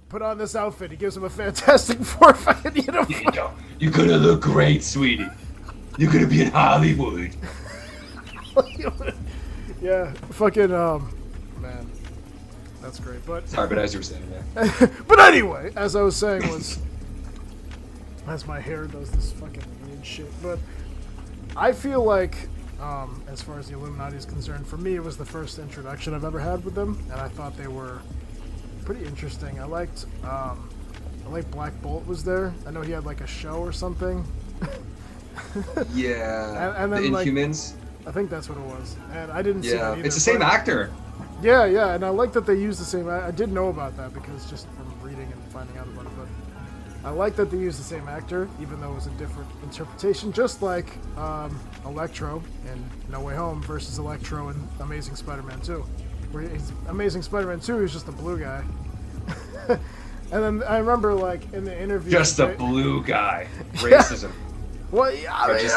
put on this outfit. He gives him a Fantastic Four fucking uniform. You're gonna look great, sweetie. You're gonna be in Hollywood. Yeah, fucking, man. That's great, but... Sorry, but as you were saying, man. But anyway, as I was saying was... as my hair does this fucking weird shit, but... I feel like, as far as the Illuminati is concerned, for me it was the first introduction I've ever had with them, and I thought they were pretty interesting. I liked Black Bolt was there. I know he had like a show or something. Yeah, and then, the Inhumans. I think that's what it was, and I didn't see that either. It's the same actor. Yeah, and I like that they used the same. I did know about that because just from reading and finding out about it, but I like that they used the same actor, even though it was a different interpretation. Just like Electro in No Way Home versus Electro in Amazing Spider-Man 2, where he's Amazing Spider-Man 2 is just a blue guy. And then I remember, like, in the interview... Just a blue guy. Racism. Well, yeah, I mean,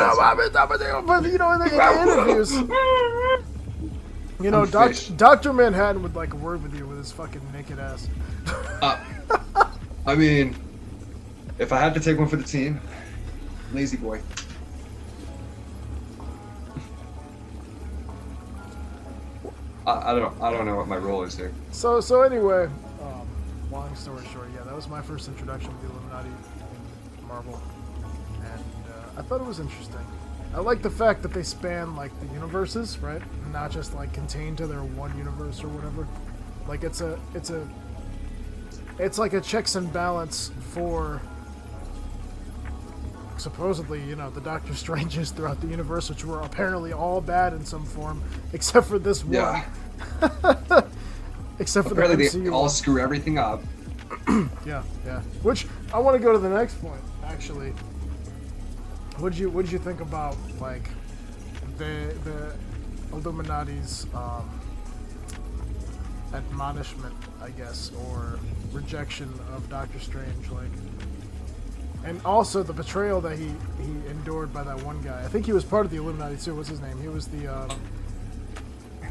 but, you know, in the interviews... You know, Dr. Manhattan would, like, word with you with his fucking naked ass. I mean, if I had to take one for the team, lazy boy. I don't know what my role is here. So anyway... long story short, yeah, that was my first introduction to the Illuminati in Marvel, and I thought it was interesting. I like the fact that they span, like, the universes, right? Not just, like, contained to their one universe or whatever. Like, it's like a checks and balance for, supposedly, you know, the Doctor Stranges throughout the universe, which were apparently all bad in some form, except for this one. Yeah. Except for apparently the MCU they all screw everything up. Yeah. Which I want to go to the next point. Actually, what'd you think about, like, the Illuminati's admonishment, I guess, or rejection of Doctor Strange, like, and also the betrayal that he endured by that one guy. I think he was part of the Illuminati too. What's his name? He was the. I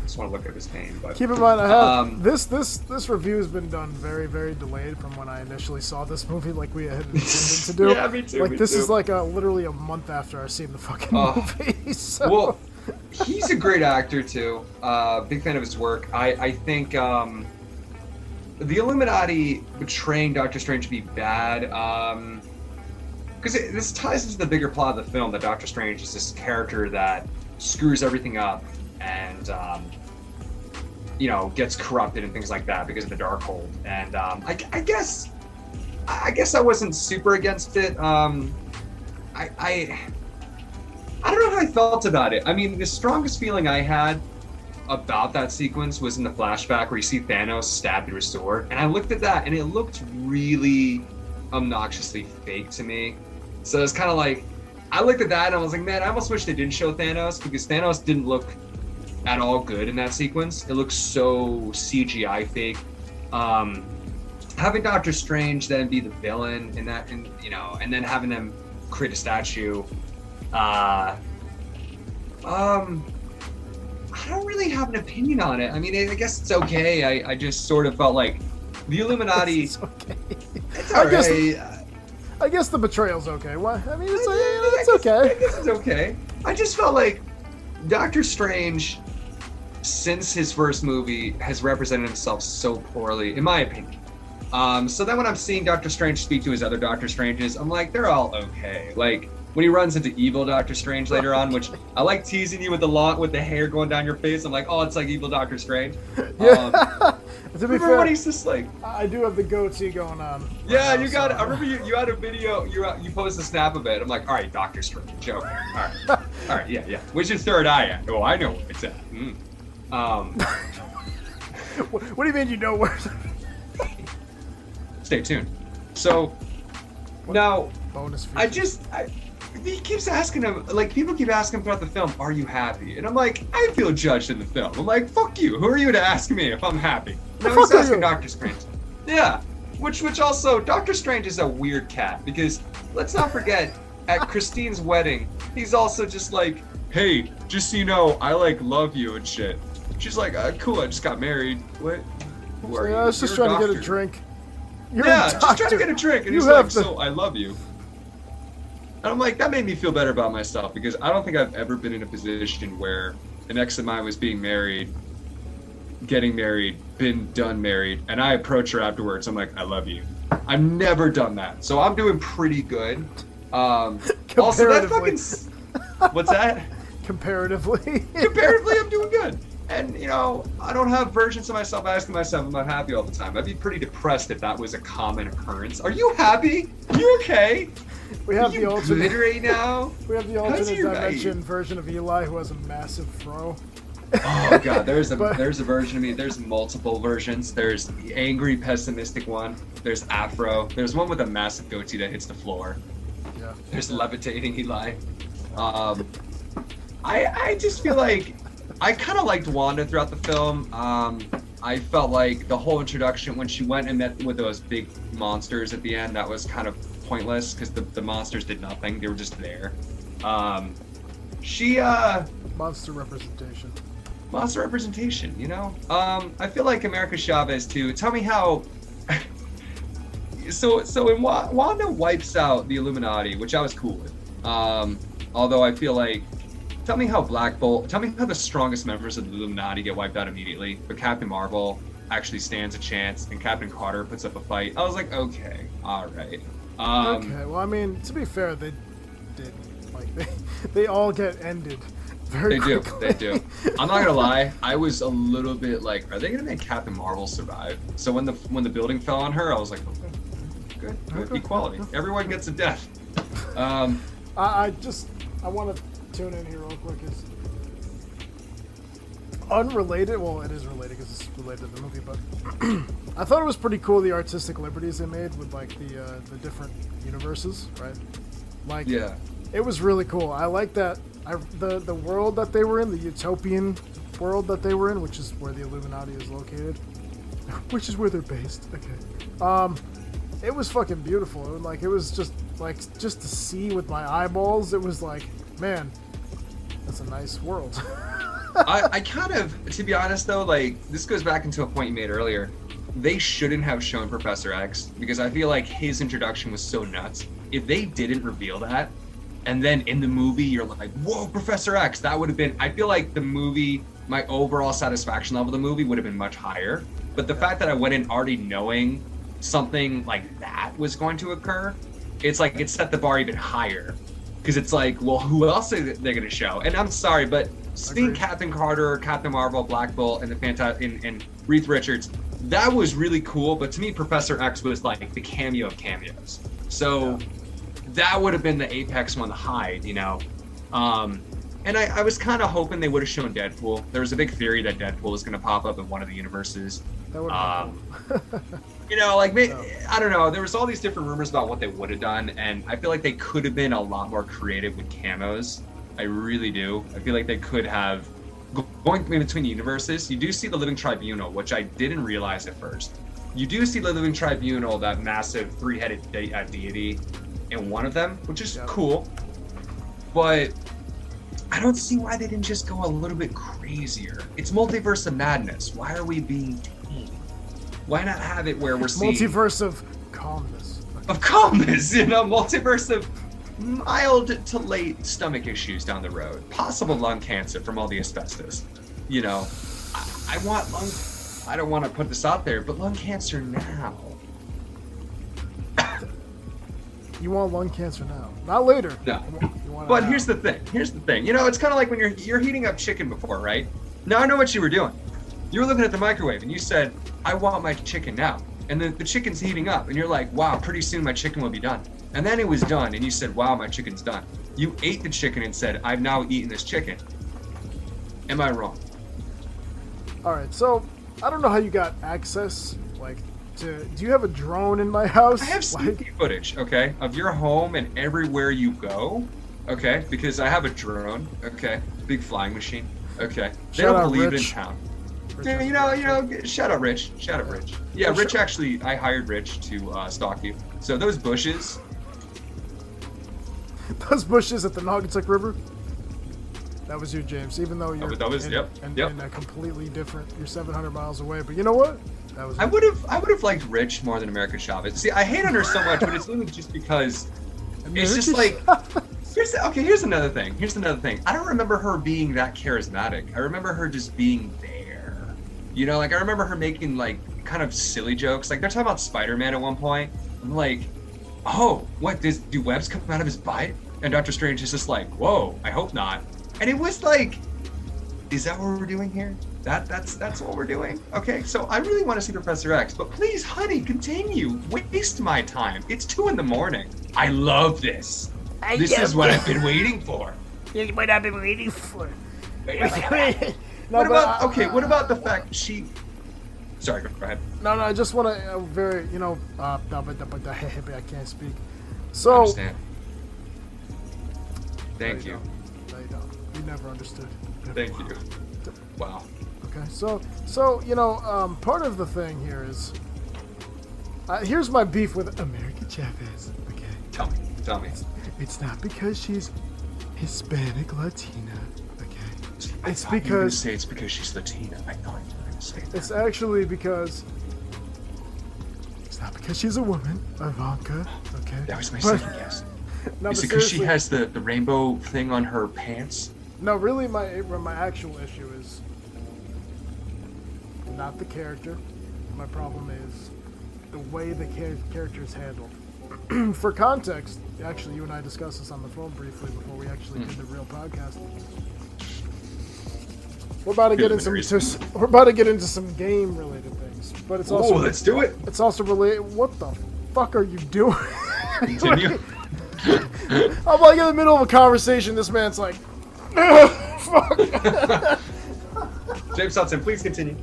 just want to look at his name, but keep in mind, I have this review has been done very, very delayed from when I initially saw this movie, like we had intended to do. Yeah, me too. Like, this is like literally a month after I've seen the fucking movie. So. Well, he's a great actor too. Big fan of his work. I think the Illuminati betraying Doctor Strange to be bad. Because this ties into the bigger plot of the film, that Doctor Strange is this character that screws everything up and you know, gets corrupted and things like that because of the Darkhold. And I guess I wasn't super against it. I don't know how I felt about it. I mean, the strongest feeling I had about that sequence was in the flashback where you see Thanos stab through his sword, and I looked at that and it looked really obnoxiously fake to me. So it's kind of like, I looked at that and I was like, man, I almost wish they didn't show Thanos, because Thanos didn't look at all good in that sequence. It looks so CGI fake. Having Doctor Strange then be the villain in that, and you know, and then having them create a statue. I don't really have an opinion on it. I mean, I guess it's okay. I just sort of felt like the Illuminati. It's okay. It's alright. I guess the betrayal's okay. Why? I mean, it's okay. I guess it's okay. I just felt like Doctor Strange, since his first movie, has represented himself so poorly, in my opinion. So then when I'm seeing Doctor Strange speak to his other Doctor Stranges, I'm like, they're all okay. Like, when he runs into evil Doctor Strange later on, which I like teasing you with the hair going down your face. I'm like, oh, it's like evil Doctor Strange. Yeah. To be fair, when he's just like, I do have the goatee going on. Yeah, you got it. I remember you had a video. You posted a snap of it. I'm like, all right, Doctor Strange. Okay, all right, yeah. Where's your third eye at? Oh, I know where it's at. What do you mean you know where? Stay tuned. So now, bonus feature. He keeps asking him, like, people keep asking him throughout the film, are you happy? And I'm like, I feel judged in the film. I'm like, fuck you. Who are you to ask me if I'm happy? No, he's asking Doctor Strange. Yeah. Which also, Doctor Strange is a weird cat, because let's not forget, at Christine's wedding, he's also just like, hey, just so you know, I, like, love you and shit. She's like, cool, I just got married. What? Who are you? I was just trying to get a drink. You're yeah, a just trying to doctor. get a drink. And You he's have like, to- so I love you. And I'm like, that made me feel better about myself because I don't think I've ever been in a position where an ex of mine was being married, getting married, been done married, and I approach her afterwards. I'm like, I love you. I've never done that. So I'm doing pretty good. Also, that fucking... What's that? Comparatively. Comparatively, I'm doing good. And, you know, I don't have versions of myself asking myself, am I happy all the time? I'd be pretty depressed if that was a common occurrence. Are you happy? You okay? We have Are the you alternate. good right now? We have the How's alternate your dimension night? version of Eli who has a massive fro. Oh god, there's a But- there's a version of me. There's multiple versions. There's the angry, pessimistic one. There's Afro. There's one with a massive goatee that hits the floor. Yeah. There's levitating Eli. I just feel like I kind of liked Wanda throughout the film. I felt like the whole introduction when she went and met with those big monsters at the end, that was kind of pointless because the monsters did nothing. They were just there. Monster representation. Monster representation, you know? I feel like America Chavez too. Tell me how. So when Wanda wipes out the Illuminati, which I was cool with. Although I feel like, tell me how the strongest members of the Illuminati get wiped out immediately, but Captain Marvel actually stands a chance, and Captain Carter puts up a fight. I was like, okay, all right. Okay, well, I mean, to be fair, they did. Like, they all get ended very quickly. They do. I'm not gonna lie, I was a little bit like, are they gonna make Captain Marvel survive? So when the building fell on her, I was like, okay, good, Okay. Equality. Everyone gets a death. I want to tune in here real quick. Is unrelated. Well, it is related because it's related to the movie, but I thought it was pretty cool the artistic liberties they made with like the different universes, right? Like, Yeah. it was really cool. I like that. The world that they were in, the utopian world that they were in, which is where the Illuminati is located, which is where they're based. Okay. It was fucking beautiful. It was just to see with my eyeballs. It was like, man, that's a nice world. I kind of, to be honest though, like, this goes back into a point you made earlier. They shouldn't have shown Professor X because I feel like his introduction was so nuts. If they didn't reveal that, and then in the movie you're like, whoa, Professor X, that would have been, I feel like the movie, my overall satisfaction level of the movie would have been much higher. But the fact that I went in already knowing something like that was going to occur, it's like it set the bar even higher. Because it's like, well, who else are they going to show? And I'm sorry, but seeing Agreed. Captain Carter, Captain Marvel, Black Bolt, and and Reed Richards, that was really cool. But to me, Professor X was like the cameo of cameos. So that would have been the apex one to hide, you know. And I was kind of hoping they would have shown Deadpool. There was a big theory that Deadpool was going to pop up in one of the universes. That would have been cool. You know, like, I don't know. There was all these different rumors about what they would have done, and I feel like they could have been a lot more creative with camos. I really do. I feel like they could have, going in between universes, you do see the Living Tribunal, which I didn't realize at first. You do see the Living Tribunal, that massive three-headed deity, in one of them, which is cool. But I don't see why they didn't just go a little bit crazier. It's Multiverse of Madness. Why are we being tame? Why not have it where we're seeing... Multiverse of calmness. Of calmness, you know? Multiverse of mild to late stomach issues down the road. Possible lung cancer from all the asbestos. You know, I want lung... I don't want to put this out there, but lung cancer now. You want lung cancer now, not later. No. You want it But now. here's the thing. You know, it's kind of like when you're heating up chicken before, right? Now I know what you were doing. You were looking at the microwave and you said, I want my chicken now. And then the chicken's heating up and you're like, wow, pretty soon my chicken will be done. And then it was done and you said, wow, my chicken's done. You ate the chicken and said, I've now eaten this chicken. Am I wrong? All right, so I don't know how you got access. Like, do you have a drone in my house? I have sneaky footage, okay, of your home and everywhere you go, okay, because I have a drone, okay, big flying machine, okay. They Shout don't out believe it in Rich. town. Rich Yeah, is you know, great. shout out Rich. Shout out Rich. Yeah, Oh, Rich sure. actually, I hired Rich to stalk you. So those bushes, Those bushes at the Naugatuck River. That was you, James. Even though you're that was- in, yep, in, yep. in a completely different. You're 700 miles away, but you know what? That was. I would have liked Rich more than America Chavez. See, I hate on her so much, but it's really just because it's just like. Here's another thing. I don't remember her being that charismatic. I remember her just being there. You know, like I remember her making like kind of silly jokes. Like they're talking about Spider-Man at one point. I'm like, oh, what? Do webs come out of his butt? And Doctor Strange is just like, whoa, I hope not. And it was like, is that what we're doing here? That's what we're doing? Okay, so I really want to see Professor X, but please, honey, continue. Waste my time. It's 2 a.m. I love this. This is what I've been waiting for. This is what I've been waiting for. What about the fact she... Sorry, go ahead. No, I just want to, I can't speak. So... I understand. Thank you. No, you don't. You never understood. Thank you. Wow. Okay, so part of the thing here is... here's my beef with America Chavez, okay? Tell me. It's not because she's Hispanic Latina, okay? It's because you were gonna say it's because she's Latina. I thought you were going to say that. It's actually because it's not because she's a woman, Ivanka, okay? That was my second guess. No, is it because she has the rainbow thing on her pants? No, really, my actual issue is not the character. My problem is the way the character is handled. For context, actually, you and I discussed this on the phone briefly before we actually did the real podcast. We're about to get into some game-related things, but it's also let's do it. It's also related. What the fuck are you doing? Continue. I'm like in the middle of a conversation. This man's like, fuck. James Hudson, please continue.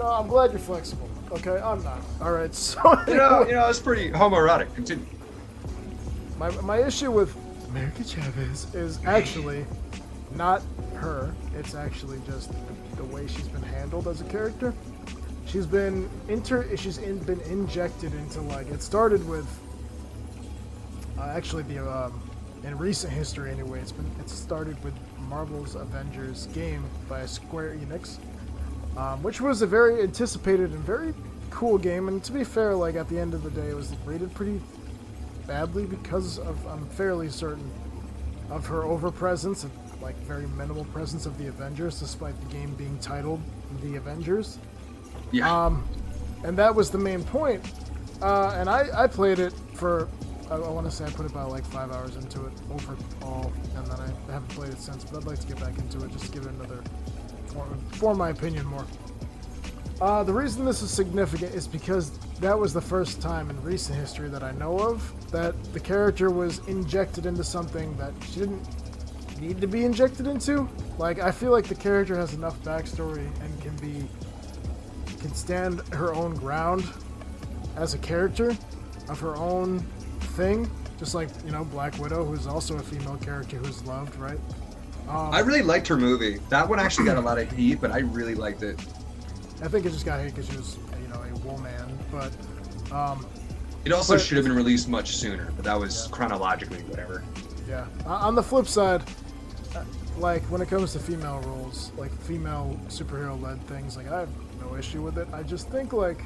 I'm glad you're flexible. Okay, I'm not. All right, so it's pretty homoerotic. Continue. My issue with America Chavez is actually not her. It's actually just the way she's been handled as a character. She's been been injected into, like, it started with actually the in recent history anyway. It started with Marvel's Avengers game by Square Enix. Which was a very anticipated and very cool game, and to be fair, like at the end of the day, it was rated pretty badly because of, I'm fairly certain, of her overpresence and like very minimal presence of the Avengers, despite the game being titled The Avengers. Yeah. And that was the main point. And I played it for, I want to say I put about like 5 hours into it overall, and then I haven't played it since, but I'd like to get back into it, just to give it another. Form my opinion more. The reason this is significant is because that was the first time in recent history that I know of that the character was injected into something that she didn't need to be injected into. Like, I feel like the character has enough backstory and can stand her own ground as a character of her own thing. Just like, Black Widow, who's also a female character who's loved, right? I really liked her movie. That one actually got a lot of heat, but I really liked it. I think it just got hate because she was, a woman, but... it also should have been released much sooner, but that was chronologically whatever. Yeah. On the flip side, like, when it comes to female roles, like, female superhero-led things, like, I have no issue with it. I just think, like...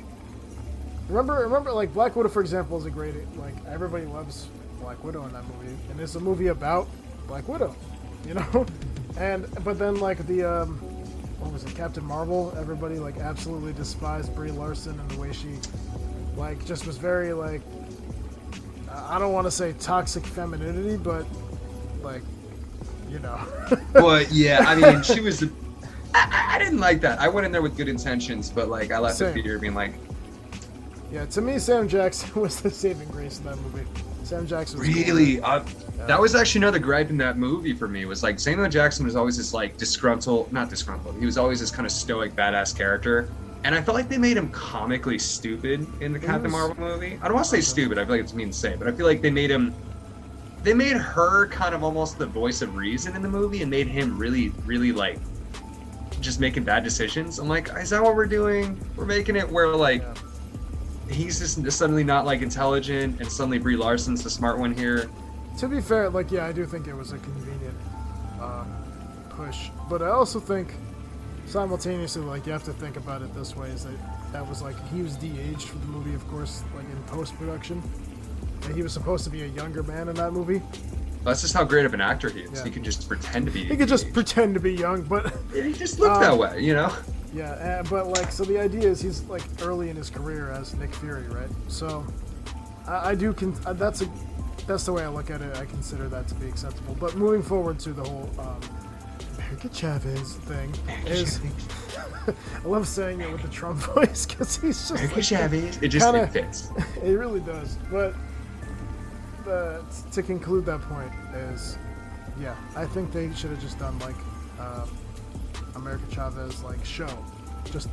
Remember, like, Black Widow, for example, is a great... Like, everybody loves Black Widow in that movie, and it's a movie about Black Widow. But then like the what was it, Captain Marvel, everybody like absolutely despised Brie Larson and the way she like just was very like, I don't want to say toxic femininity, but like, But yeah, I mean, she was I didn't like that. I went in there with good intentions, but like I left the theater being like, yeah, to me Sam Jackson was the saving grace in that movie. Sam Jackson was really cool. That was actually another gripe in that movie for me, was like Samuel Jackson was always this like not disgruntled, he was always this kind of stoic badass character, and I felt like they made him comically stupid in the Captain Marvel movie. I don't want to say stupid, I feel like it's mean to say, but I feel like they made her kind of almost the voice of reason in the movie and made him really, really like just making bad decisions. I'm like, is that what we're doing? We're making it where like he's just suddenly not like intelligent and suddenly Brie Larson's the smart one here. To be fair, like, yeah, I do think it was a convenient push, but I also think simultaneously, like, you have to think about it this way, is that that was like, he was de-aged for the movie, of course, like in post-production. And he was supposed to be a younger man in that movie. That's just how great of an actor he is. Yeah. He can just pretend to be. He could just pretend to be young, but he just looked that way, you know. Yeah, but like, so the idea is he's like early in his career as Nick Fury, right? So I do. That's the way I look at it. I consider that to be acceptable. But moving forward to the whole America Chavez thing is. I love saying it with the Trump voice because he's just America like, Chavez. It just kinda, it fits. It really does. But to conclude that point is, yeah, I think they should have just done like America Chavez like show, just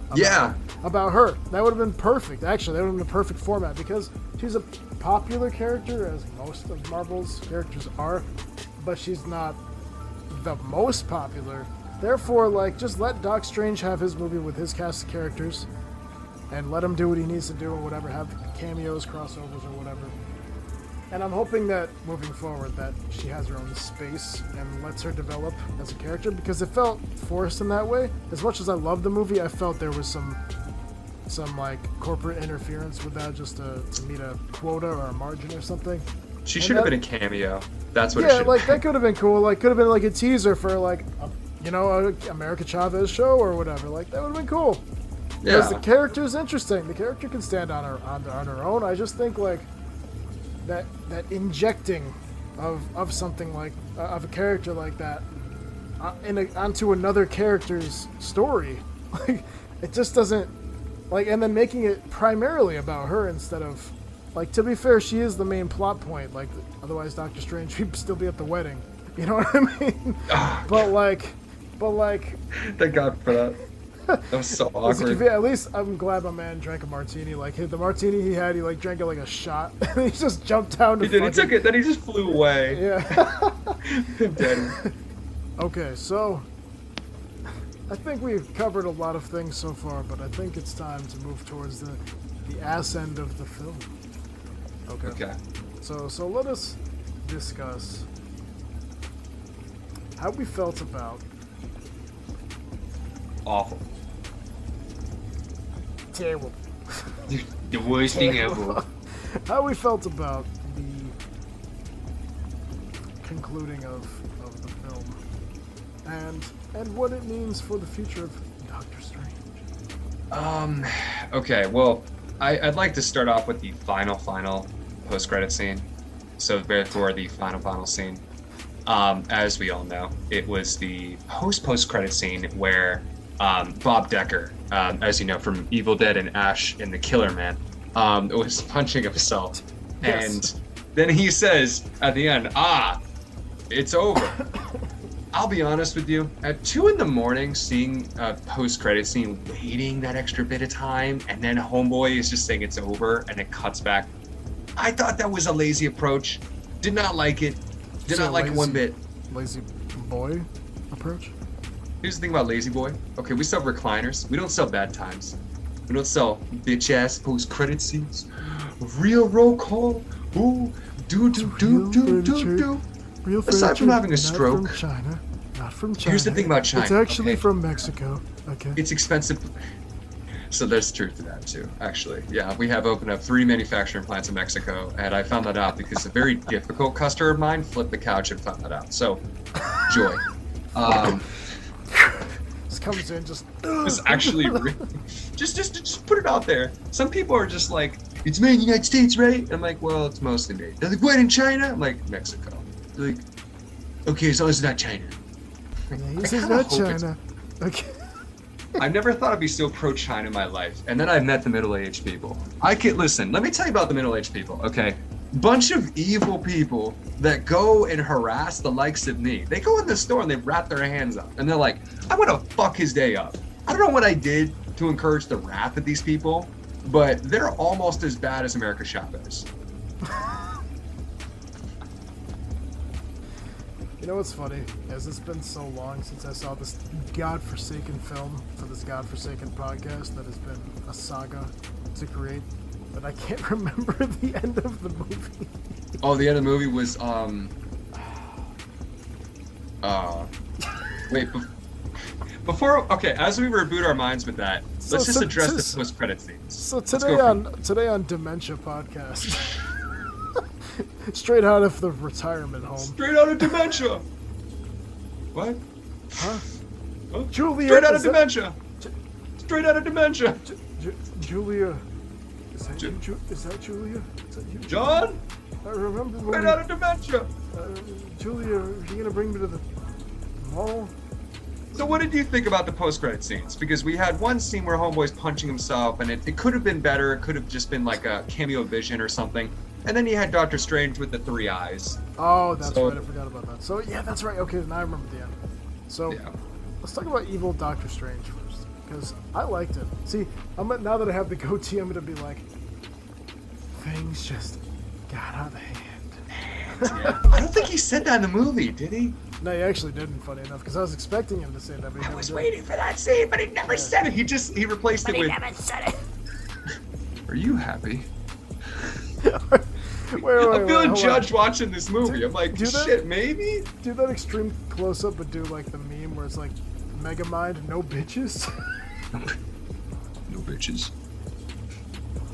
about her. That would have been perfect. Actually, that would have been a perfect format because she's a popular character, as most of Marvel's characters are, but she's not the most popular. Therefore, like, just let Doc Strange have his movie with his cast of characters, and let him do what he needs to do, or whatever, have cameos, crossovers, or whatever. And I'm hoping that, moving forward, that she has her own space and lets her develop as a character, because it felt forced in that way. As much as I love the movie, I felt there was some like, corporate interference with that, just to meet a quota or a margin or something. She should have been a cameo. That's what it should have like, been. that could have been cool. Like, could have been, like, a teaser for, like, a America Chavez show or whatever. Like, that would have been cool. Because the character is interesting. The character can stand on her own. I just think, like, that injecting of something like of a character like that onto another character's story, like, it just doesn't, like, and then making it primarily about her instead of, like, to be fair, she is the main plot point. Like, otherwise Doctor Strange would still be at the wedding. You know what I mean? But like. Thank God for that. That was so awkward. At least I'm glad my man drank a martini. Like, the martini he had, he like drank it like a shot. And he just jumped down. He did. He took it. Then he just flew away. Yeah. Dead. Okay, so I think we've covered a lot of things so far, but I think it's time to move towards the ass end of the film. Okay. So let us discuss how we felt about. Awful. Terrible. The worst thing ever. How we felt about the concluding of the film, and what it means for the future of Doctor Strange. Okay, well, I'd like to start off with the final post-credit scene. So therefore, the final scene. As we all know, it was the post-credit scene where Bob Decker, as you know from Evil Dead and Ash and the Killer Man, was punching himself. Yes. And then he says at the end, it's over. I'll be honest with you, at 2 a.m, seeing a post-credit scene, waiting that extra bit of time, and then Homeboy is just saying it's over, and it cuts back. I thought that was a lazy approach. Did not like it. Did not like it one bit. Lazy boy approach? Here's the thing about Lazy Boy. Okay, we sell recliners. We don't sell bad times. We don't sell bitch-ass post-credit scenes. Real roll call. Ooh, do. Real Aside from having a stroke. Not from China. Here's the thing about China. It's actually from Mexico. Okay. It's expensive. So there's truth to that too, actually. Yeah, we have opened up 3 manufacturing plants in Mexico, and I found that out because a very difficult customer of mine flipped the couch and found that out. So, joy. This comes in just. It's actually just put it out there. Some people are just like, it's made in the United States, right? And I'm like, well, it's mostly made. They're like, what, in China? I'm like, Mexico. They're like, okay, as long as it's not China. Yeah, it's not China. Okay. I've never thought I'd be so pro-China in my life. And then I met the middle-aged people. Listen, let me tell you about the middle-aged people, okay? Bunch of evil people that go and harass the likes of me. They go in the store and they wrap their hands up. And they're like, I'm gonna fuck his day up. I don't know what I did to encourage the wrath of these people, but they're almost as bad as America Chavez. You know what's funny? As it's been so long since I saw this godforsaken film for this godforsaken podcast that has been a saga to create, that I can't remember the end of the movie. Oh, the end of the movie was, wait, before, okay, as we reboot our minds with that, Let's just address the post-credit scenes. So today on Dementia Podcast, straight out of the retirement home. Straight out of Dementia. What? Huh? Huh? Julia. Straight out of Dementia. Straight out of Dementia. Julia. Is that you? Is that Julia? Is that you? John? I remember. Straight out of Dementia. Julia, are you gonna bring me to the mall? So what did you think about the post-credit scenes? Because we had one scene where Homeboy's punching himself, and it could have been better. It could have just been like a cameo Vision or something. And then you had Doctor Strange with the 3 eyes. Oh, that's right. I forgot about that. So yeah, that's right. Okay, now I remember the end. So Yeah. let's talk about evil Doctor Strange first, because I liked it. See, now that I have the goatee, I'm gonna be like, things just got out of hand. Yeah. I don't think he said that in the movie, did he? No, he actually didn't. Funny enough, because I was expecting him to say that. But I was waiting for that scene, but he never said it. He replaced it with. never said it. Are you happy? wait, I'm feeling hold judged on. watching this movie. I'm like, do that- shit, maybe? Do that extreme close up, but do like the meme where it's like, Megamind, no bitches. No bitches.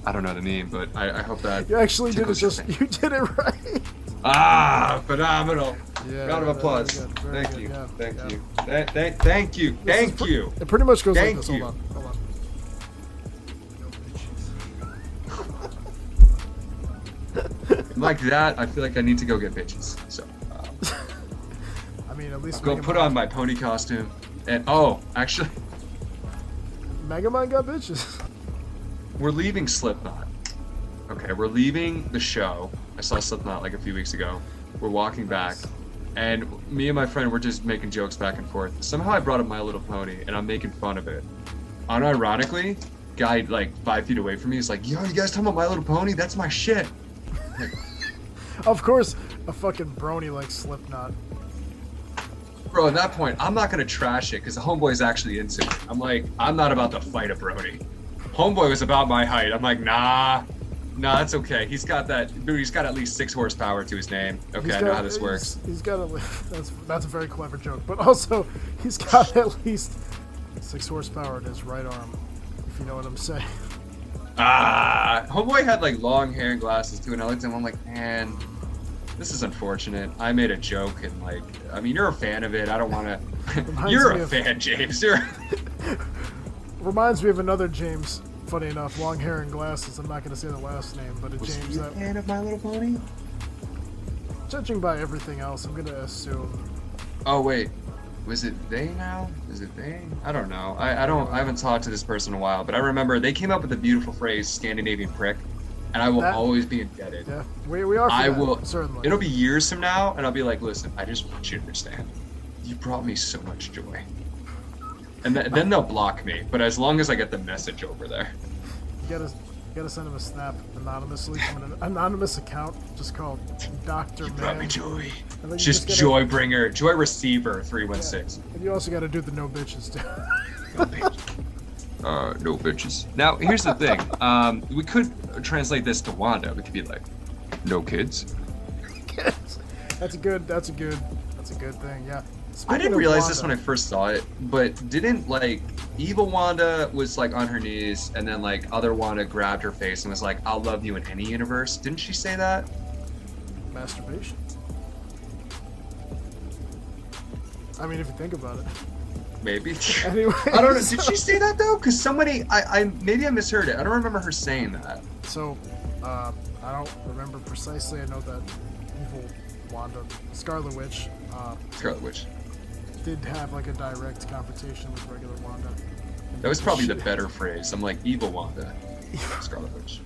I don't know the name, but I hope that. You actually did it. tickles your fancy. You did it right. Ah, phenomenal. Yeah, Round of applause. very good, very Thank good, you. yeah, Thank yeah. you. Thank you. Thank you. It pretty much goes Thank like this. you. Hold on. Like that, I feel like I need to go get bitches. So, I mean, at least go put on my pony costume. And, actually, Megamind got bitches. we're leaving Slipknot. Okay, we're leaving the show. I saw Slipknot like a few weeks ago. We're walking back, and me and my friend were just making jokes back and forth. Somehow I brought up My Little Pony, and I'm making fun of it. Unironically, guy like 5 feet away from me is like, "Yo, you guys talking about My Little Pony? That's my shit." Like, Of course, a fucking brony like Slipknot. bro, at that point, I'm not gonna trash it because the homeboy's actually into it. I'm like, I'm not about to fight a brony. Homeboy was about my height. I'm like, nah, that's okay. He's got that, dude. He's got at least 6 horsepower to his name. Okay, I know how this works. He's got that's a very clever joke, but also he's got at least 6 horsepower in his right arm, if you know what I'm saying. Homeboy had like long hair and glasses too, and I looked at him. I'm like, man, this is unfortunate. I made a joke, and like, I mean, you're a fan of it. I don't want to. You're a fan, James. Reminds me of another James. Funny enough, long hair and glasses. I'm not going to say the last name, but a Was James you a that, fan of My Little Pony? judging by everything else, I'm going to assume. Oh wait, was it they now? Is it they? I don't know. I haven't talked to this person in a while, but I remember they came up with the beautiful phrase "Scandinavian prick," and I will always be indebted. Yeah, we are. I that, will. certainly. It'll be years from now, and I'll be like, listen, I just want you to understand. You brought me so much joy. And then they'll block me, but as long as I get the message over there. You gotta send him a snap anonymously from an anonymous account just called Dr. Man. Brought me joy. And then you Just gotta- joy bringer, joy receiver 316. And you also gotta do the no bitches too. No bitches. No bitches. Now here's the thing. We could translate this to Wanda. We could be like, no kids. That's a good thing, yeah. I Speaking didn't of realize this when Wanda, I first saw it, but didn't like evil Wanda was like on her knees, and then like other Wanda grabbed her face and was like, "I'll love you in any universe." Didn't she say that? masturbation. I mean, if you think about it. Maybe. Anyway, I don't know. Did she say that though? Because somebody, maybe I misheard it. I don't remember her saying that. So, I don't remember precisely. I know that evil Wanda, Scarlet Witch, Scarlet Witch. did have like a direct confrontation with regular Wanda. That was probably the better phrase. I'm like, evil Wanda, Scarlet Witch.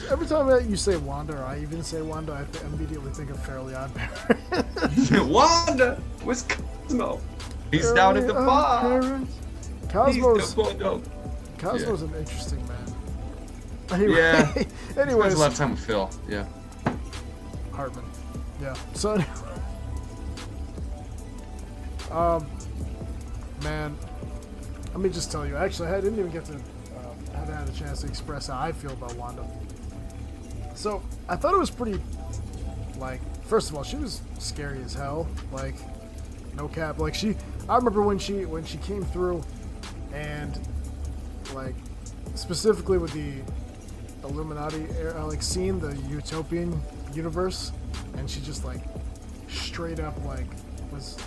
Every time that you say Wanda, or I even say Wanda, I immediately think of Fairly Odd Parents. Wanda was Cosmo. He's down at the bar. Cosmo's Cosmo's an interesting man. Anyway, Yeah. Spends anyways, a lot of time with Phil. Yeah. Hartman. Yeah. So, man, let me just tell you. Actually, I didn't even get to. I haven't had a chance to express how I feel about Wanda. So I thought it was pretty. Like, first of all, she was scary as hell. Like, no cap. Like I remember when she came through, and like specifically with the Illuminati like scene, the utopian universe, and she just like straight up like was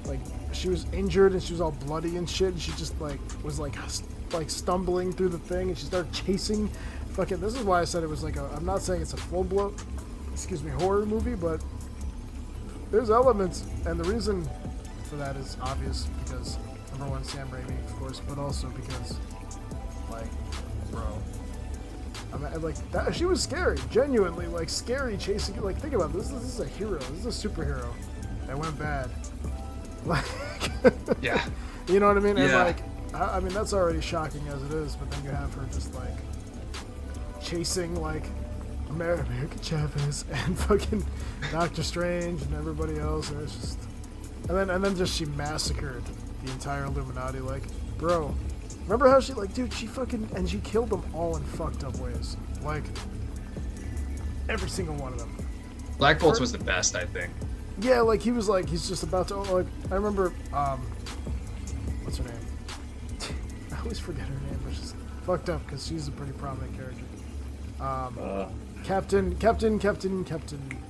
like she was injured and she was all bloody and shit, and she just like was like stumbling through the thing, and she started chasing fucking. This is why I said it was like I'm not saying it's a full-blown horror movie, but there's elements, and the reason for that is obvious because number one, Sam Raimi, of course, but also because like, bro, I mean, like that, she was scary, genuinely like scary, chasing. Like, think about this. This is a hero. This is a superhero that went bad. Like, yeah, you know what I mean? Yeah. And like, I mean, that's already shocking as it is, but then you have her just like chasing like America Chavez and fucking Doctor Strange and everybody else, and it's just, and then just she massacred the entire Illuminati. Like, bro, remember how she like, dude, she fucking, and she killed them all in fucked up ways, like every single one of them. Black Bolt's was the best, I think. Yeah, like he was like, he's just about to, like, I remember, what's her name? I always forget her name, but she's fucked up because she's a pretty prominent character. Captain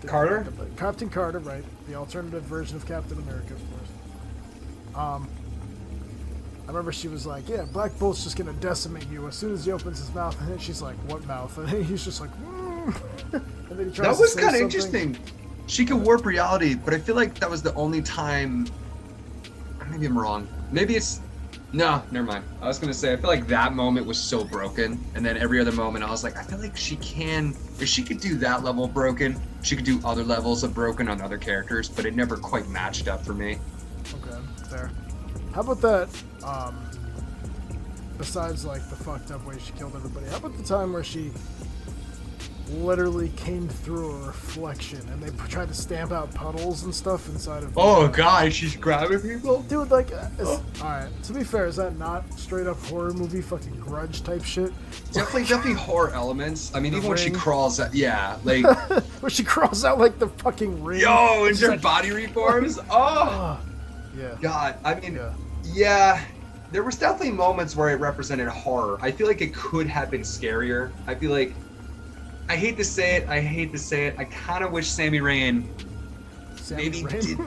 Carter? Captain Carter, right? The alternative version of Captain America, of course. I remember she was like, "Yeah, Black Bolt's just gonna decimate you as soon as he opens his mouth," and then she's like, "What mouth?" And then he's just like, and then he tries That was to say kind of something. interesting. She could warp reality, but I feel like that was the only time. Maybe I'm wrong. Maybe it's. No, never mind. I was gonna say I feel like that moment was so broken, and then every other moment I was like, I feel like she can. If she could do that level of broken, she could do other levels of broken on other characters, but it never quite matched up for me. Okay, fair. How about that? Besides like the fucked up way she killed everybody, how about the time where she literally came through a reflection and they tried to stamp out puddles and stuff inside of? Oh god, she's grabbing people? Dude, like, alright, to be fair, is that not straight up horror movie fucking Grudge type shit? Definitely horror elements. I mean, The even when she Ring. crawls out, yeah, like, Where she crawls out like the fucking ring. yo, and She's her like, body reforms. Oh, yeah. god. I mean, Yeah. yeah, there was definitely moments where it represented horror. I feel like it could have been scarier. I feel like, I hate to say it, I kind of wish Sammy Rain maybe did.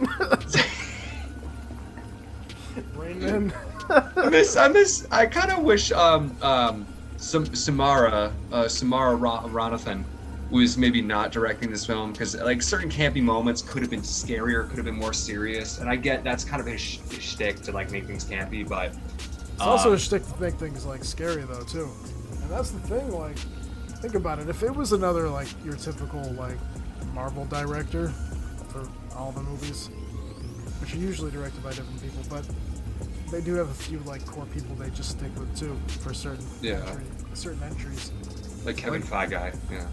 Rain Man. I kind of wish Samara Ranathan was maybe not directing this film, because like certain campy moments could have been scarier, could have been more serious, and I get that's kind of his shtick to like make things campy, but It's also a shtick to make things like scary though too, and that's the thing. Like, think about it. If it was another like your typical like Marvel director for all the movies, which are usually directed by different people, but they do have a few like core people they just stick with too for certain certain entries. like Kevin Feige guy, yeah.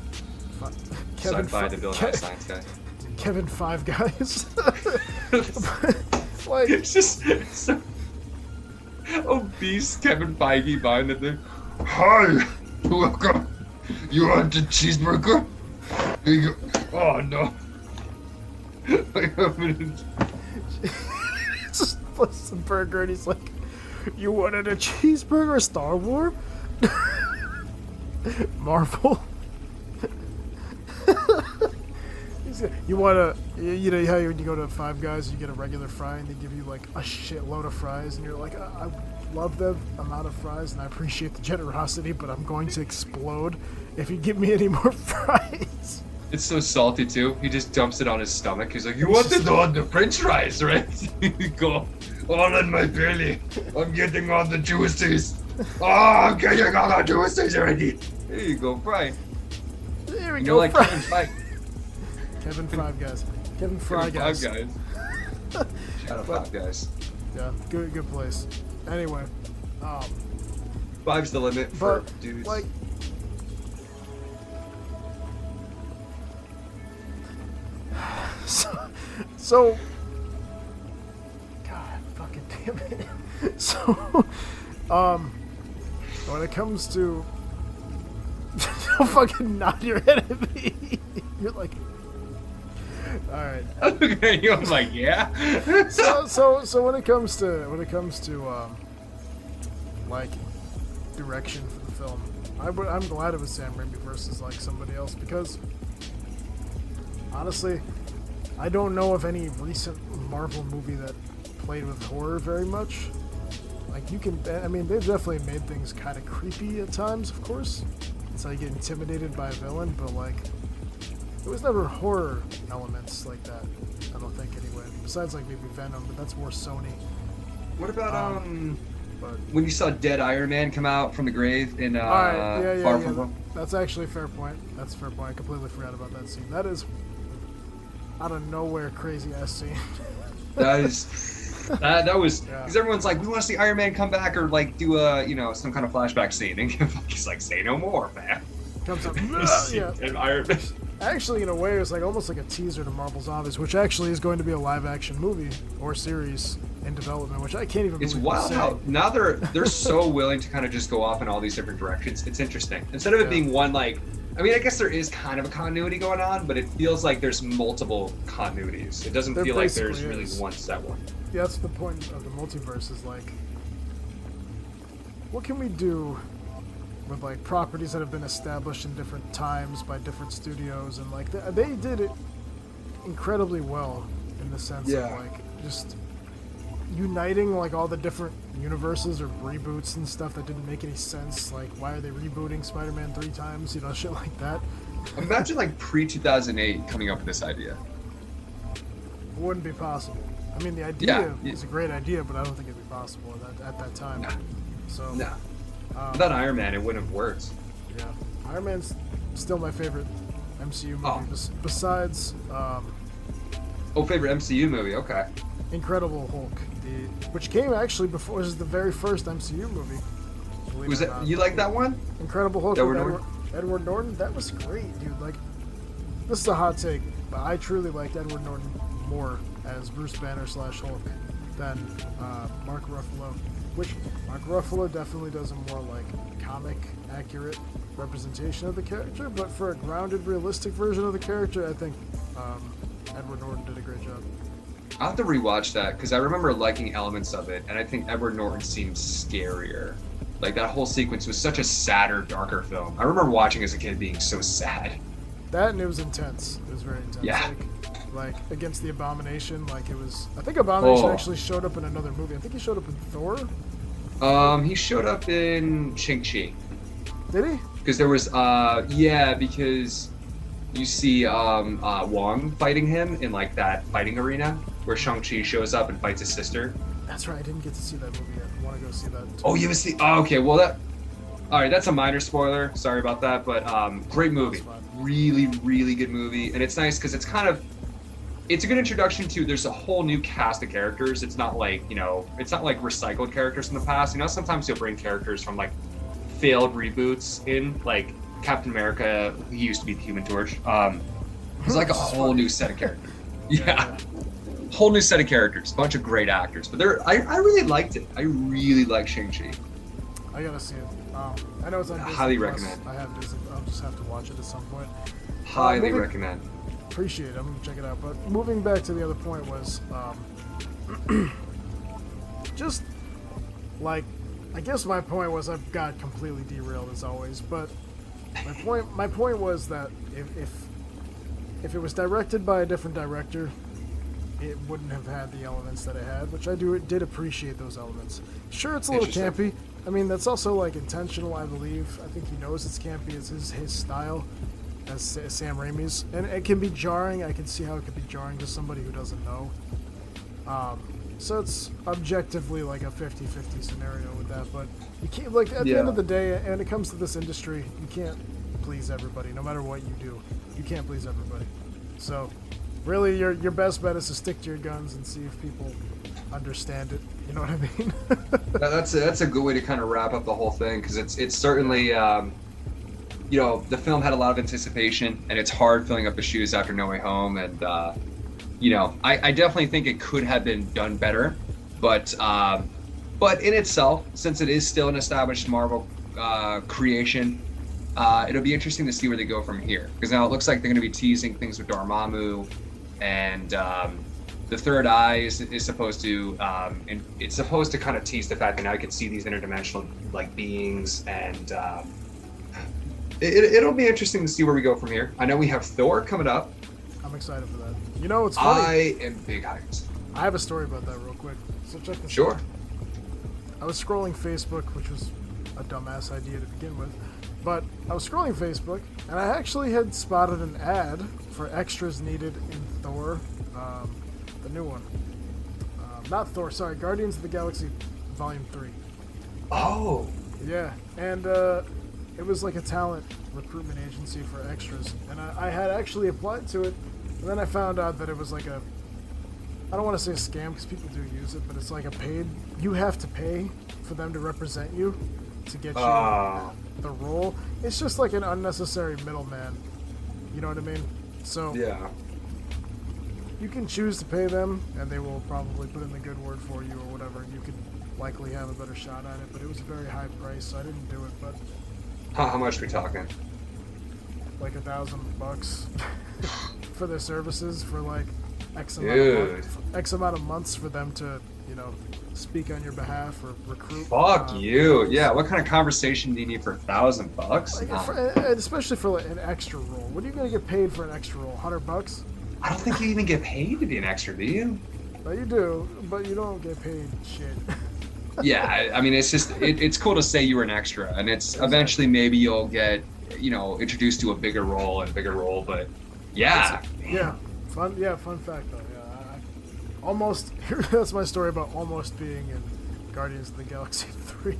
Kevin the Bill Nye Science guy. Kevin Five Guys. Like, It's just so obese Kevin Feige behind the thing. Hi, welcome. You want a cheeseburger? Here you go. Oh no. just puts the burger and he's like, "You wanted a cheeseburger, Star Wars?" Marvel. You want a, you know how when you go to Five Guys, you get a regular fry and they give you like a shitload of fries, and you're like, I love the amount of fries and I appreciate the generosity, but I'm going to explode if you give me any more fries. It's so salty too. He just dumps it on his stomach. He's like, "You want this on the French fries, right?" You go, "All in my belly. I'm getting all the juices. Oh, I'm getting all the juices already." There you go, fry. There we You're go, like fry. Kevin Feige. Kevin Five Guys. Kevin Fry Guys. Five Guys. Shout out Five Guys. Yeah, good place. Anyway, Five's the limit for but dudes. like, so, God, fucking damn it. So, when it comes to, don't fucking nod your head at me. You're like, all right. I'm looking at you. I'm like, yeah. So when it comes to like direction for the film. I'm glad it was Sam Raimi versus like somebody else, because honestly, I don't know of any recent Marvel movie that played with horror very much. Like I mean, they've definitely made things kind of creepy at times, of course. It's how you get intimidated by a villain, but like, there was never horror elements like that. I don't think anyway. Besides like maybe Venom, but that's more Sony. What about when you saw Dead Iron Man come out from the grave in Far From Home? That's actually a fair point. That's a fair point. I completely forgot about that scene. That is out of nowhere crazy ass scene. That was because everyone's like, we want to see Iron Man come back or like do a some kind of flashback scene, and he's like, say no more, man. Comes up, and Iron Man. Actually, in a way, it's like almost like a teaser to Marvel Zombies, which actually is going to be a live-action movie or series in development, which I can't even believe. It's wild how now they're so willing to kind of just go off in all these different directions. It's interesting. Instead of it being one, like, I mean, I guess there is kind of a continuity going on, but it feels like there's multiple continuities. It doesn't feel like there's really one set one. Yeah, that's the point of the multiverse, is like, what can we do with like properties that have been established in different times by different studios, and like they did it incredibly well in the sense of like just uniting like all the different universes or reboots and stuff that didn't make any sense. Like, why are they rebooting Spider-Man 3 times? You know, shit like that. Imagine like pre-2008 coming up with this idea. It wouldn't be possible. I mean, the idea is a great idea, but I don't think it'd be possible at that time. No. So. No. Without Iron Man, it wouldn't have worked. Yeah, Iron Man's still my favorite MCU movie. Besides, favorite MCU movie? Okay. Incredible Hulk, which came actually before. This is the very first MCU movie. Was it? You like that one? Incredible Hulk with Edward Norton. That was great, dude. Like, this is a hot take, but I truly liked Edward Norton more as Bruce Banner / Hulk than Mark Ruffalo. Which Mark Ruffalo definitely does a more like comic accurate representation of the character, but for a grounded, realistic version of the character, I think Edward Norton did a great job. I'll have to rewatch that because I remember liking elements of it, and I think Edward Norton seems scarier. Like, that whole sequence was such a sadder, darker film. I remember watching as a kid being so sad. That, and it was intense. It was very intense. Yeah. Like against the Abomination, like it was. I think Abomination actually showed up in another movie. I think he showed up in Thor. He showed up in Shang-Chi. Did he? Because there was, because you see Wong fighting him in like that fighting arena where Shang-Chi shows up and fights his sister. That's right. I didn't get to see that movie yet. I want to go see that. Oh, you haven't seen? Oh, okay. Well, all right. That's a minor spoiler. Sorry about that, but great movie. Really, really good movie, and it's nice because it's a good introduction to. There's a whole new cast of characters. It's not like it's not like recycled characters from the past. Sometimes you'll bring characters from like failed reboots in, like Captain America. He used to be the Human Torch. It's like a whole new set of characters. Yeah. Whole new set of characters. Bunch of great actors. But I really liked it. I really like Shang-Chi. I gotta see it. I know it's on Disney highly Plus. recommend. I have Disney. I'll just have to watch it at some point. Highly recommend. Appreciate it. I'm gonna check it out. But moving back to the other point was, just like, I guess my point was I've got completely derailed as always. But my point was that if it was directed by a different director, it wouldn't have had the elements that it had, which I did appreciate those elements. Sure, it's a little campy. I mean, that's also like intentional, I believe. I think he knows it's campy. It's his style. As Sam Raimi's, and it can be jarring. I can see how it could be jarring to somebody who doesn't know. So it's objectively like a 50-50 scenario with that, but you can't, like, at the end of the day, and it comes to this industry, you can't please everybody. No matter what you do, you can't please everybody. So really, your best bet is to stick to your guns and see if people understand it. You know what I mean? That's a good way to kind of wrap up the whole thing, because it's certainly. The film had a lot of anticipation, and it's hard filling up the shoes after No Way Home. And, I definitely think it could have been done better. But in itself, since it is still an established Marvel creation, it'll be interesting to see where they go from here. Because now it looks like they're going to be teasing things with Dormammu and the third eye is supposed to, and it's supposed to kind of tease the fact that now you can see these interdimensional like beings, and it'll be interesting to see where we go from here. I know we have Thor coming up. I'm excited for that. You know, it's funny. I am big hyped. I have a story about that real quick. So check this Sure. out. I was scrolling Facebook, which was a dumbass idea to begin with, but I was scrolling Facebook, and I actually had spotted an ad for extras needed in Thor, the new one. Not Thor, sorry, Guardians of the Galaxy Volume 3. Oh. Yeah, and it was like a talent recruitment agency for extras, and I had actually applied to it, and then I found out that it was like a, I don't want to say a scam because people do use it, but it's like a paid, you have to pay for them to represent you to get you the role. It's just like an unnecessary middleman, you know what I mean? So Yeah. you can choose to pay them, and they will probably put in the good word for you or whatever, and you could likely have a better shot at it, but it was a very high price, so I didn't do it, but How much are we talking? like $1,000 for their services for like X amount of months for them to, you know, speak on your behalf or recruit. Fuck you. Yeah. What kind of conversation do you need for $1,000? Like especially for like an extra role. What are you gonna get paid for an extra role? $100? I don't think you even get paid to be an extra, do you? No, you do, but you don't get paid shit. Yeah, I mean, it's just it's cool to say you were an extra, and it's eventually maybe you'll get, you know, introduced to a bigger role, but yeah. Fun fact though. Yeah, I almost. That's my story about almost being in Guardians of the Galaxy 3.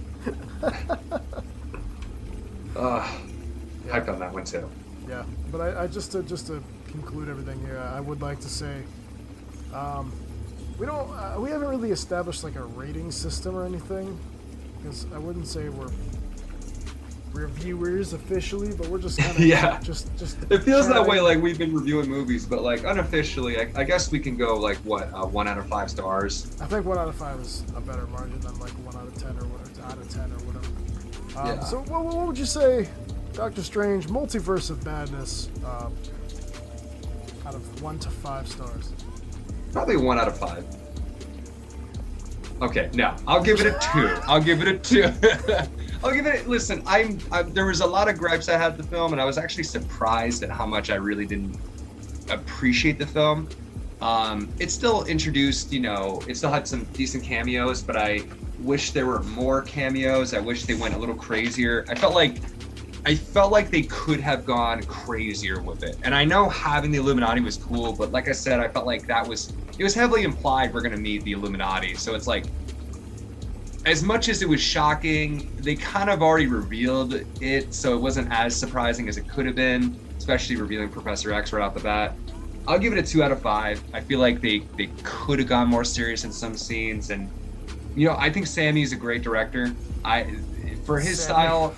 Hyped on that one too. Yeah, but I just to conclude everything here, I would like to say, we haven't really established like a rating system or anything, because I wouldn't say we're reviewers officially, but we're just kind of just it feels that way, like we've been reviewing movies, but like unofficially I guess we can go like what 1 out of 5 stars. I think 1 out of 5 is a better margin than like 1 out of 10 or out of 10 or whatever. So what would you say, Doctor Strange Multiverse of Madness, out of 1 to 5 stars? Probably 1 out of 5. Okay, no, I'll give it a 2. I'll give it a 2. I'll give it. Listen, there was a lot of gripes I had with the film, and I was actually surprised at how much I really didn't appreciate the film. It still introduced, you know, it still had some decent cameos, but I wish there were more cameos. I wish they went a little crazier. I felt like they could have gone crazier with it. And I know having the Illuminati was cool, but like I said, I felt like it was heavily implied we're gonna meet the Illuminati. So it's like, as much as it was shocking, they kind of already revealed it, so it wasn't as surprising as it could have been, especially revealing Professor X right off the bat. I'll give it a 2 out of 5. I feel like they could have gone more serious in some scenes, and you know, I think Sammy's a great director. For his style,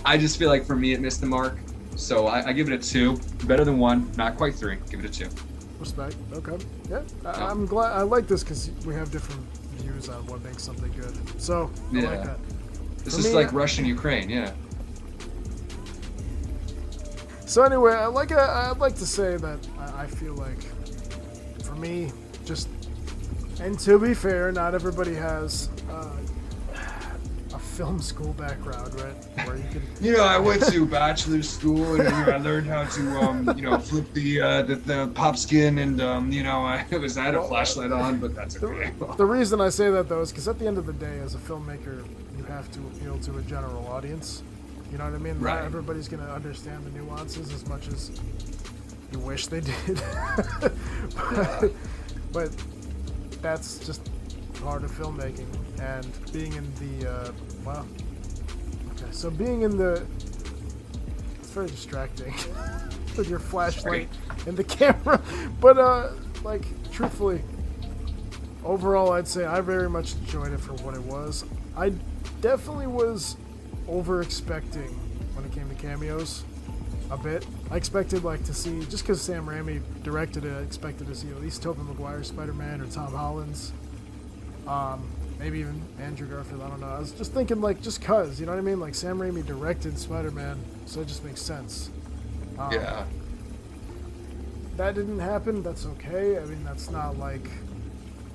I just feel like for me it missed the mark. So I give it a 2. Better than 1, not quite 3. Give it a 2. Respect. Okay. Yeah. I'm glad. I like this because we have different views on what makes something good. So I like that. This is like Russia and Ukraine. Yeah. So anyway, I'd like to say that I feel like, for me, just, and to be fair, not everybody has a film school background, right? Where you can. You know, I went to bachelor's school, and I learned how to, you know, flip the pop skin, and you know, I had a flashlight on, but that's okay. The reason I say that though is because at the end of the day, as a filmmaker, you have to appeal to a general audience. You know what I mean? Right. Not everybody's gonna understand the nuances as much as you wish they did. but that's just part of filmmaking, and being in the being in the, it's very distracting with your flashlight and the camera. But like, truthfully, overall, I'd say I very much enjoyed it for what it was. I definitely was over expecting when it came to cameos a bit. I expected like to see, just because Sam Raimi directed it, I expected to see at least Tobey Maguire's Spider-Man or Tom Holland's, maybe even Andrew Garfield, I don't know. I was just thinking like, just cause, you know what I mean? Like Sam Raimi directed Spider-Man, so it just makes sense. Yeah. that didn't happen, that's okay. I mean, that's not like,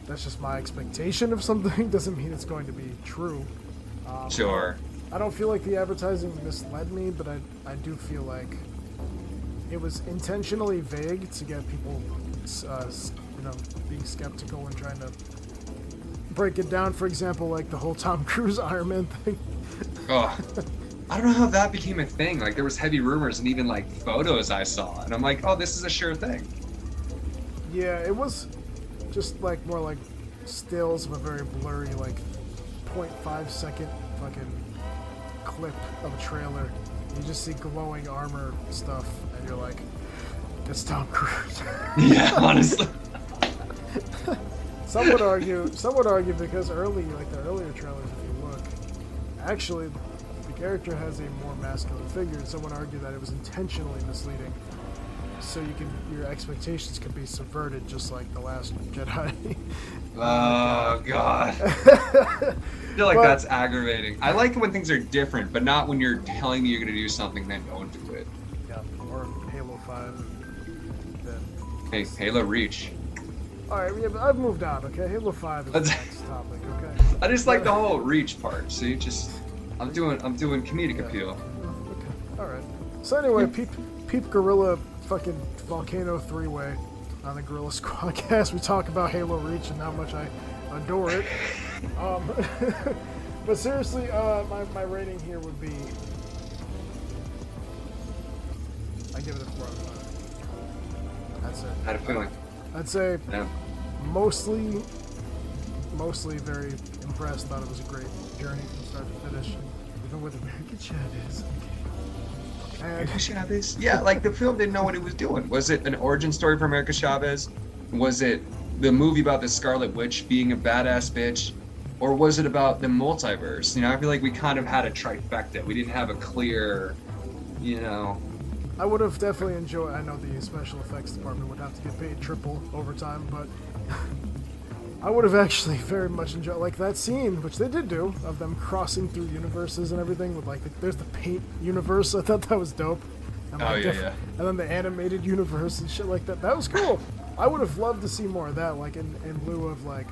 that's just my expectation of something. Doesn't mean it's going to be true. Sure. I don't feel like the advertising misled me, but I do feel like it was intentionally vague to get people, being skeptical and trying to break it down. For example, like the whole Tom Cruise Iron Man thing. Oh, I don't know how that became a thing. Like there was heavy rumors and even like photos I saw, and I'm like, oh, this is a sure thing. Yeah, it was just like more like stills of a very blurry, like 0.5 second fucking clip of a trailer. You just see glowing armor stuff, and you're like, it's Tom Cruise. Yeah, honestly. Some would argue because the earlier trailers, if you look, actually the character has a more masculine figure, and someone argued that it was intentionally misleading, so your expectations can be subverted, just like The Last Jedi. Oh god. I feel like that's aggravating. I like it when things are different, but not when you're telling me you're gonna do something then don't do it. Yeah, or Halo 5. Hey, Halo Reach. Alright, yeah, but I've moved on, okay? Halo 5 is the next topic, okay? I just like the whole Reach part. See, I'm doing comedic appeal. Okay, alright. So anyway, peep Gorilla fucking Volcano 3-way on the GorillaSquadCast. We talk about Halo Reach and how much I adore it. But seriously, my rating here would be, I give it a 4 out of 5. That's it. I had a feeling. I'd say Yeah. mostly very impressed. Thought it was a great journey from start to finish, even with American Chavez. America Chavez? Yeah, like the film didn't know what it was doing. Was it an origin story for America Chavez? Was it the movie about the Scarlet Witch being a badass bitch? Or was it about the multiverse? You know, I feel like we kind of had a trifecta. We didn't have a clear, I would have definitely enjoyed. I know the special effects department would have to get paid triple overtime, but I would have actually very much enjoyed like that scene, which they did do, of them crossing through universes and everything. With like, there's the paint universe. I thought that was dope. And, like, yeah. And then the animated universe and shit like that. That was cool. I would have loved to see more of that, like in lieu of like,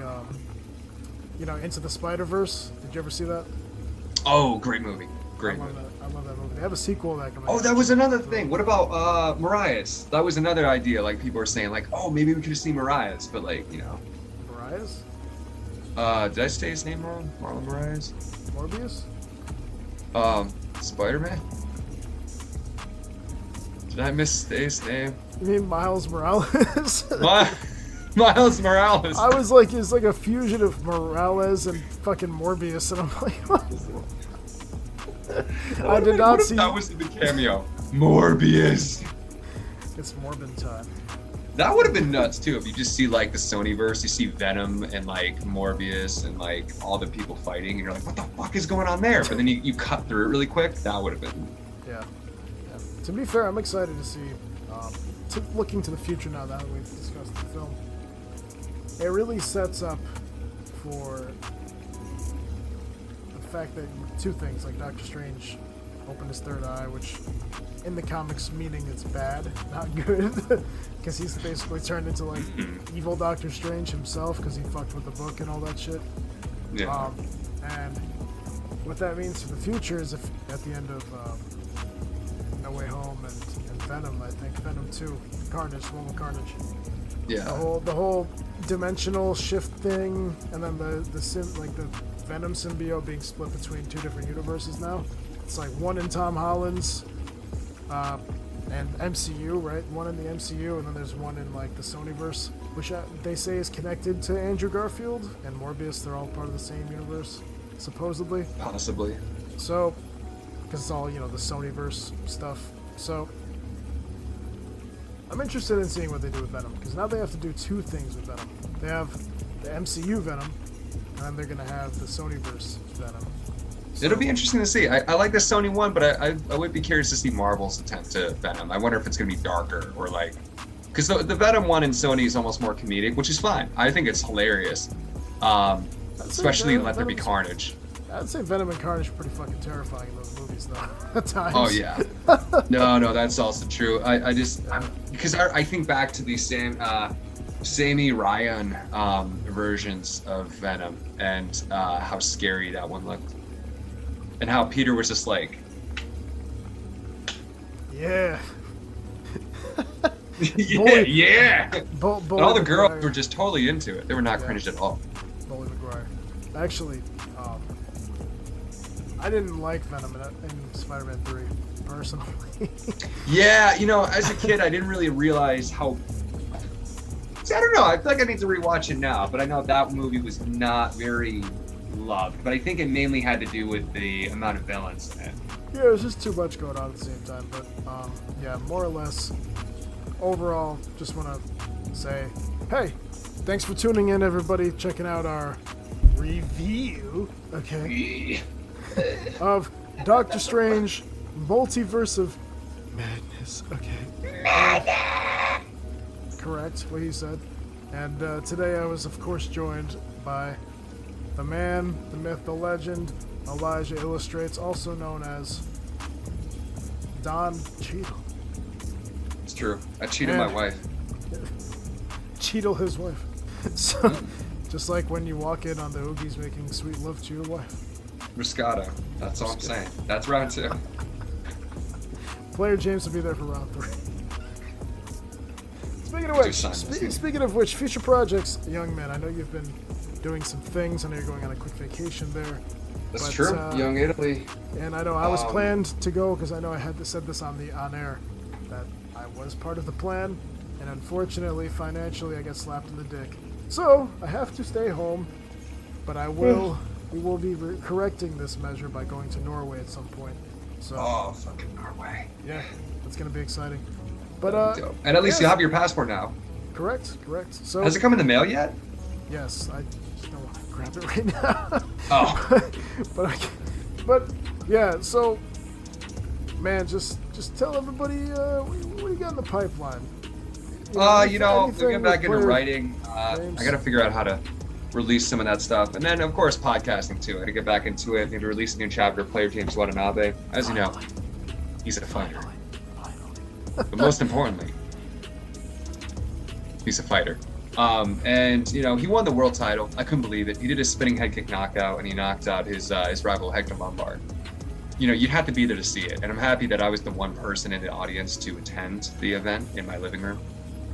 Into the Spider-Verse. Did you ever see that? Oh, great movie. Great movie. I love that movie. They have a sequel that comes out. Oh, that was another thing. What about Mariah's? That was another idea. Like people were saying, like, oh, maybe we could have seen Mariah's, but like, Mariah's? Did I say his name wrong? Marlon Mariah's? Morbius? Spider-Man? Did I misstate his name? You mean Miles Morales? Miles Morales. I was like, it's like a fusion of Morales and fucking Morbius, and I'm like, what? I did not see. That was the cameo. Morbius. It's Morbin time. That would have been nuts too if you just see like the Sonyverse, you see Venom and like Morbius and like all the people fighting, and you're like, what the fuck is going on there? But then you cut through it really quick. That would have been. Yeah. To be fair, I'm excited to see. Looking to the future now that we've discussed the film, it really sets up for the fact that two things, like Doctor Strange opened his third eye, which in the comics meaning it's bad, not good, because he's basically turned into like evil Doctor Strange himself because he fucked with the book and all that shit. Yeah. And what that means for the future is if at the end of No Way Home and Venom, I think Venom 2, Carnage, one with Carnage. Yeah. The whole dimensional shift thing, and then the Venom symbiote being split between two different universes now. It's like one in Tom Holland's and MCU, right? One in the MCU, and then there's one in like the Sonyverse, which they say is connected to Andrew Garfield and Morbius. They're all part of the same universe, supposedly. Possibly. So, because it's all, the Sonyverse stuff. So, I'm interested in seeing what they do with Venom, because now they have to do two things with Venom. They have the MCU Venom, and then they're going to have the Sonyverse Venom. So, it'll be interesting to see. I like the Sony one, but I would be curious to see Marvel's attempt to Venom. I wonder if it's going to be darker, or like... Because the Venom one in Sony is almost more comedic, which is fine. I think it's hilarious. Especially in Let There Be Carnage. I'd say Venom and Carnage are pretty fucking terrifying in those movies, though. At times. Oh yeah. No, that's also true. Because I think back to these Sammy Ryan versions of Venom and how scary that one looked, and how Peter was just like, yeah. yeah. And all the girls McGuire. were just totally into it. They were not cringed at all. Bully McGuire. Actually, I didn't like Venom in Spider-Man 3, personally. Yeah, as a kid, I didn't really realize how. See, I don't know. I feel like I need to rewatch it now, but I know that movie was not very loved. But I think it mainly had to do with the amount of villains in it. Yeah, there's just too much going on at the same time. But yeah, more or less, overall, just want to say, hey, thanks for tuning in, everybody, checking out our review, okay, of Doctor Strange, Multiverse of Madness, okay. Correct, what he said. And today I was, of course, joined by the man, the myth, the legend, Elijahillustrates, also known as Don Cheadle. It's true. I cheated my wife. Cheadle his wife. So, just like when you walk in on the Oogies making sweet love to your wife. Riscotto. That's all I'm saying. That's round 2. Player James will be there for round 3. Speaking of which, future projects, young man. I know you've been doing some things. I know you're going on a quick vacation there. That's true. Young Italy. And I know I was planned to go because I know I had to said this on air that I was part of the plan, and unfortunately, financially, I got slapped in the dick. So I have to stay home, but we will be correcting this measure by going to Norway at some point. So. Oh, fucking Norway. Yeah, that's gonna be exciting. But and at least you have your passport now. Correct. So has it come in the mail yet? Yes, I don't want to grab it right now. Oh. but yeah. So, man, just tell everybody what do you got in the pipeline? To get back into writing. I got to figure out how to release some of that stuff, and then of course podcasting too. I got to get back into it. Maybe release a new chapter of Player James Watanabe. As you know, he's a fighter. But most importantly, he's a fighter. And he won the world title. I couldn't believe it. He did a spinning head kick knockout, and he knocked out his rival Hector Lombard. You'd have to be there to see it, and I'm happy that I was the one person in the audience to attend the event in my living room.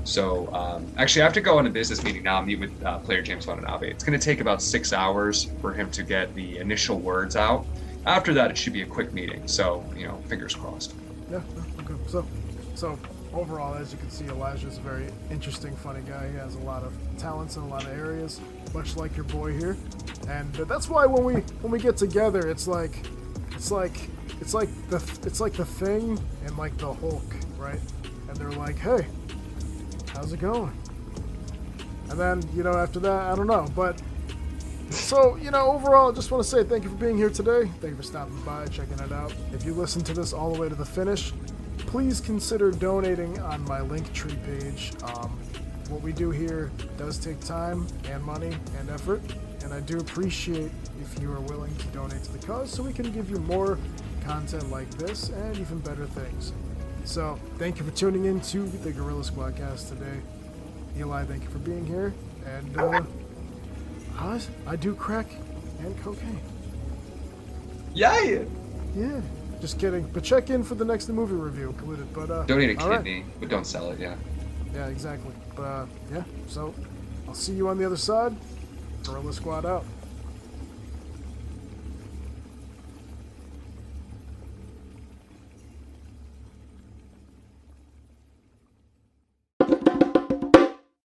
So actually, I have to go on a business meeting now and meet with Player James Watanabe. It's going to take about 6 hours for him to get the initial words out. After that, it should be a quick meeting. So fingers crossed. Yeah. Okay. So overall, as you can see, Elijah is a very interesting, funny guy. He has a lot of talents in a lot of areas, much like your boy here. And that's why when we get together, it's like the Thing and like the Hulk, right? And they're like, hey, how's it going? And then after that, I don't know, but. So, overall, I just want to say thank you for being here today. Thank you for stopping by, checking it out. If you listen to this all the way to the finish, please consider donating on my Linktree page. What we do here does take time and money and effort, and I do appreciate if you are willing to donate to the cause so we can give you more content like this and even better things. So, thank you for tuning in to the GorillaSquadCast today. Eli, thank you for being here, and I do crack and cocaine. Yeah. Just kidding. But check in for the next movie review included. But donate a kidney, but don't sell it. Yeah. Yeah, exactly. But yeah. So I'll see you on the other side. Gorilla Squad out.